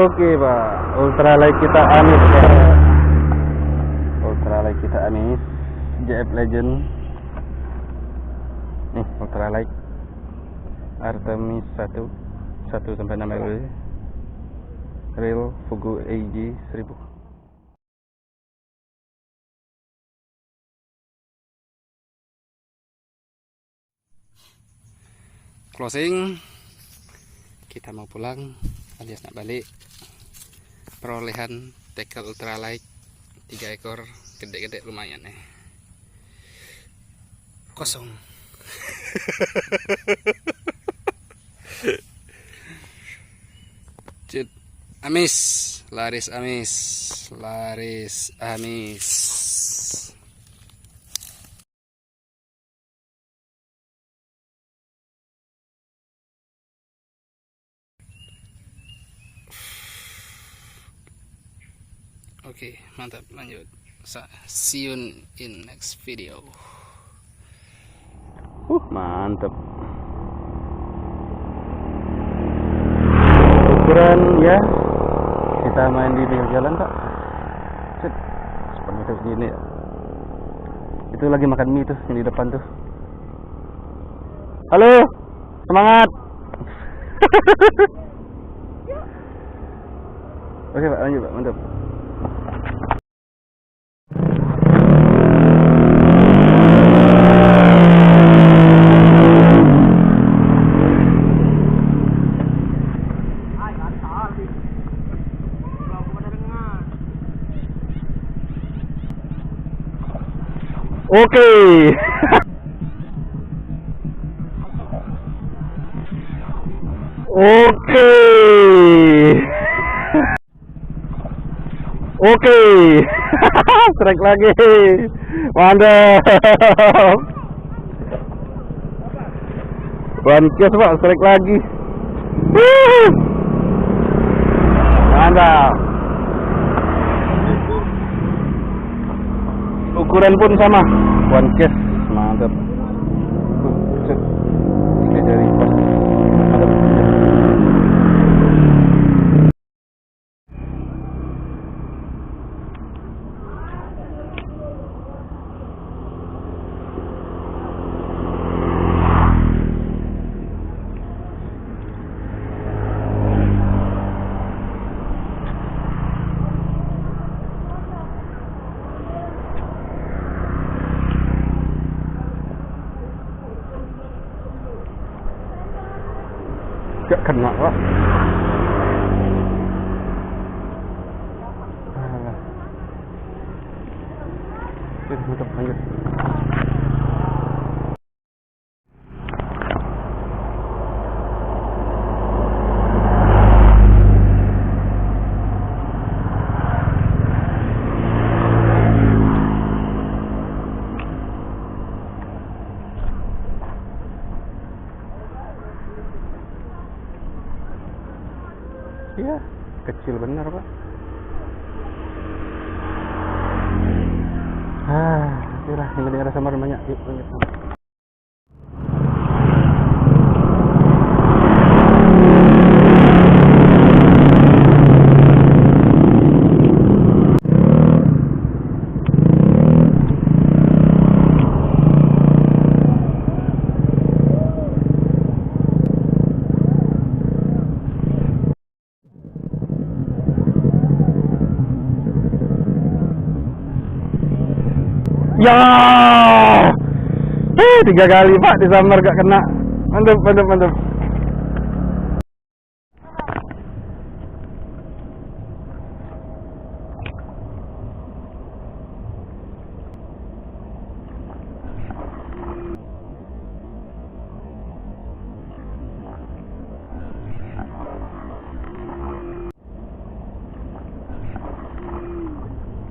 Oke Pak, ultralight kita amis Pak. Ultralight kita amis, JF Legend. Nih ultralight Artemis 1 sampai 6 LW, Real Fugu AG 1000. Closing, kita mau pulang alias nak balik. Perolehan tackle ultralight 3 ekor, gede-gede lumayan nih. Kosong. Cut amis, laris amis, laris amis. Oke, mantap, lanjut. See you in next video. Mantap. Ukuran ya, kita main di pinggir jalan Pak. Set, seperti itu gini ya. Itu lagi makan mie tuh yang di depan tuh. Halo, semangat. Oke Pak, lanjut Pak, mantap. Oke. Oke. Oke. Strike lagi. Mantap. One case Pak, strike lagi. Mantap. Ukuran pun sama, one case, mantap. Set, 3 jari pas, mantap. Gak kena Pak. Mantap, lanjut. Iya, kecil benar Pak. Itulah yang penting ada samar banyak. Yuk lanjut. Ya, 3 kali Pak disambar gak kena. Mantap, mantap, mantap.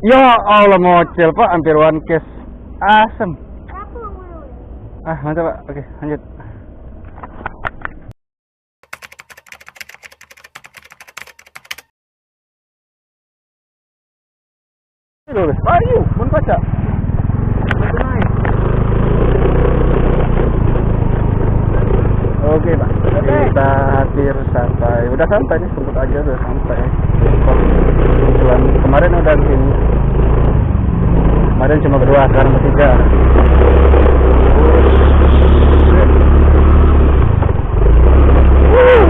Ya Allah, ngocel Pak, hampir one case. Asem. Mantap Pak. Oke, lanjut. Ayo, mun baca. Oke Pak, kita hampir sampai udah sampai nih, sebut aja udah sampai. Kebetulan kemarin udah di sini. Kemarin cuma berdua, sekarang bertiga.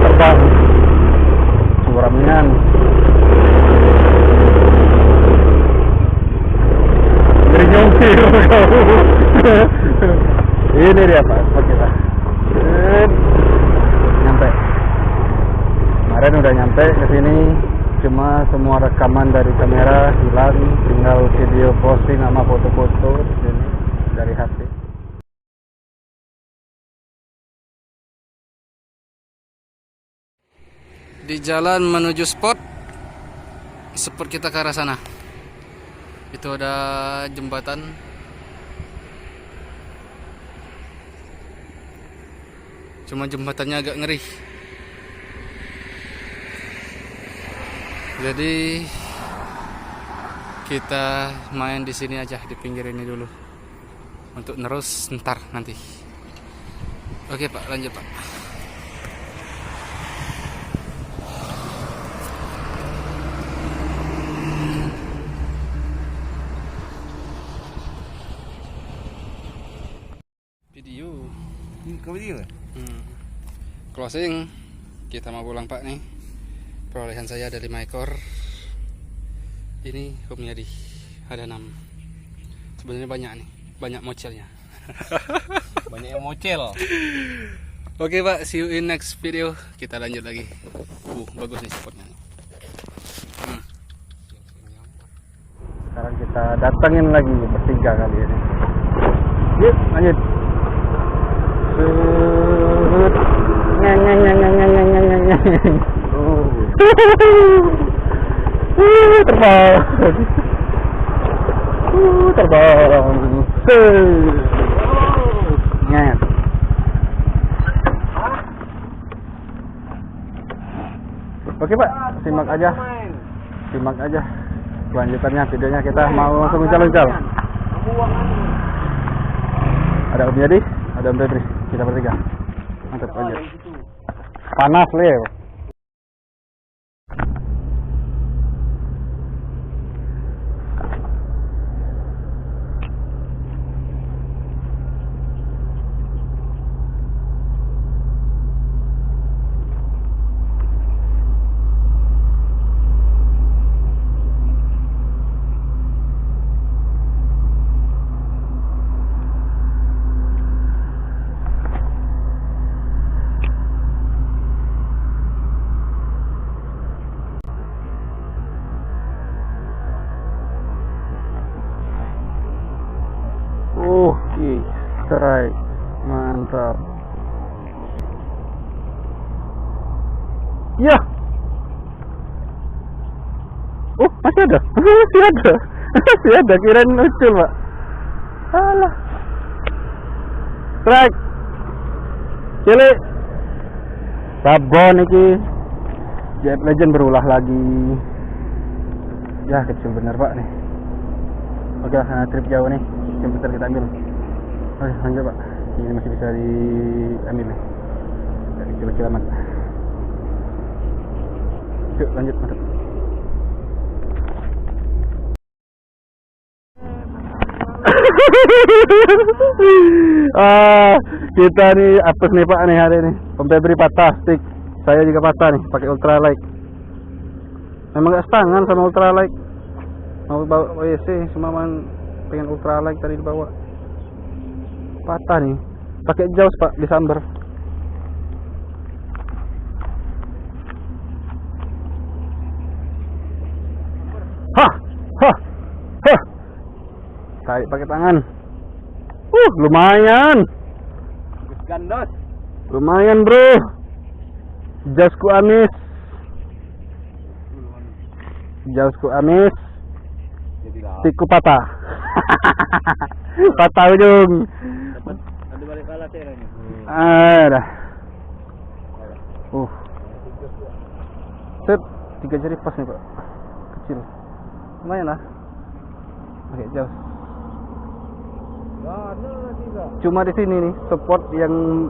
Terbang. Suramnya. Bernyongkir kau. Ini dia Pak, spot kita. Nyampe. Kemarin udah nyampe ke sini, cuma semua rekaman dari kamera hilang, tinggal video posting sama foto-foto di sini dari HP. Di jalan menuju spot kita ke arah sana. Itu ada jembatan. Cuma jembatannya agak ngeri. Jadi kita main di sini aja, di pinggir ini dulu. Untuk nerus ntar nanti. Oke Pak, lanjut Pak. Video. Video. Closing. Kita mau pulang Pak nih. Perolehan saya ada 5 ekor. Ini Om Yadi ada 6. Sebenarnya banyak nih, banyak mocelnya. Banyak yang mocel. Oke Pak, see you in next video. Kita lanjut lagi. Bagus nih spotnya nih. Sekarang kita datangin lagi bertiga kali ini. Yuk lanjut. Terbang. Terbang. Nyet. Oke Pak, simak aja. Simak aja kelanjutannya videonya. Kita mau langsung uncal-uncal. Ada Om Yadi, ada Om Febri, kita bertiga. Mantap aja. Panas Leo. Strike, mantap. Ya. Masih ada. Masih ada. Masih ada, kirain ucul, Pak. Alah. Strike. Cilik. Sabon iki. Jet Legend berulah lagi. Ya, kecil bener, Pak nih. Oke lah, trip jauh nih. Komputer kita ambil. Oke, lanjut Pak. Ini masih bisa diambil nih. Dari kecil-kecil amat. Yuk lanjut, mantap. Kita nih apes nih Pak nih hari ini. Om Febri patah stick. Saya juga patah nih pakai ultralight. Memang gak setangan sama ultralight. Mau bawa WC cuma pengen ultralight tadi dibawa. Patah nih. Pakai jaws Pak, disambar. Hah. Tarik pakai tangan. Lumayan. Gandos. Lumayan, Bro. Jausku amis. Jausku amis. Stickku patah. Patah ujung. Ada balik kalah saya ini. Dah. Set, 3 jari pas nih Pak. Kecil. Lumayan lah. Pakai jaus. Cuma di sini nih, support yang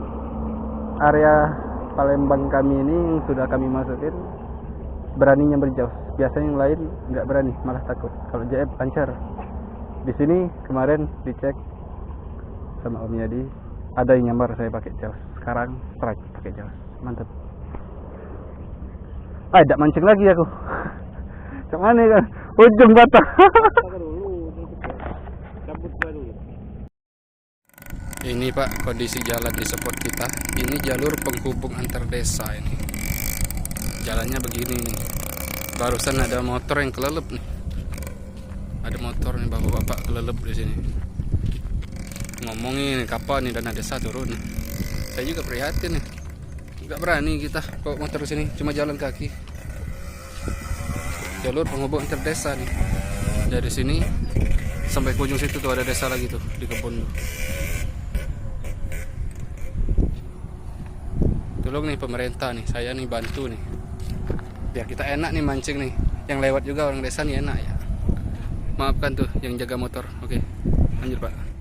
area Palembang kami ini yang sudah kami masukin beraninya berjauh. Biasanya yang lain nggak berani, malah takut. Kalau JF lancar. Di sini kemarin dicek sama Om Yadi, ada yang nyambar saya pakai jaws. Sekarang strike pakai jaws. Mantap. Tidak mancing lagi aku. Cuman nih kan ujung batang. Cabut baru. Ini Pak kondisi jalan di spot kita. Ini jalur penghubung antar desa ini. Jalannya begini nih. Barusan ada motor yang kelelep nih. Ada motor nih bapak-bapak kelelep di sini. Ngomongin kapan nih dana desa turun. Saya juga prihatin nih. Nggak berani kita bawa motor ke sini, cuma jalan kaki. Jalur penghubung antar desa nih. Dari sini sampai ke ujung situ tuh ada desa lagi tuh di kebun tuh. Tolong nih pemerintah nih, saya nih bantu nih. Biar kita enak nih mancing nih. Yang lewat juga orang desa nih enak ya. Maafkan tuh yang jaga motor. Oke, lanjut Pak.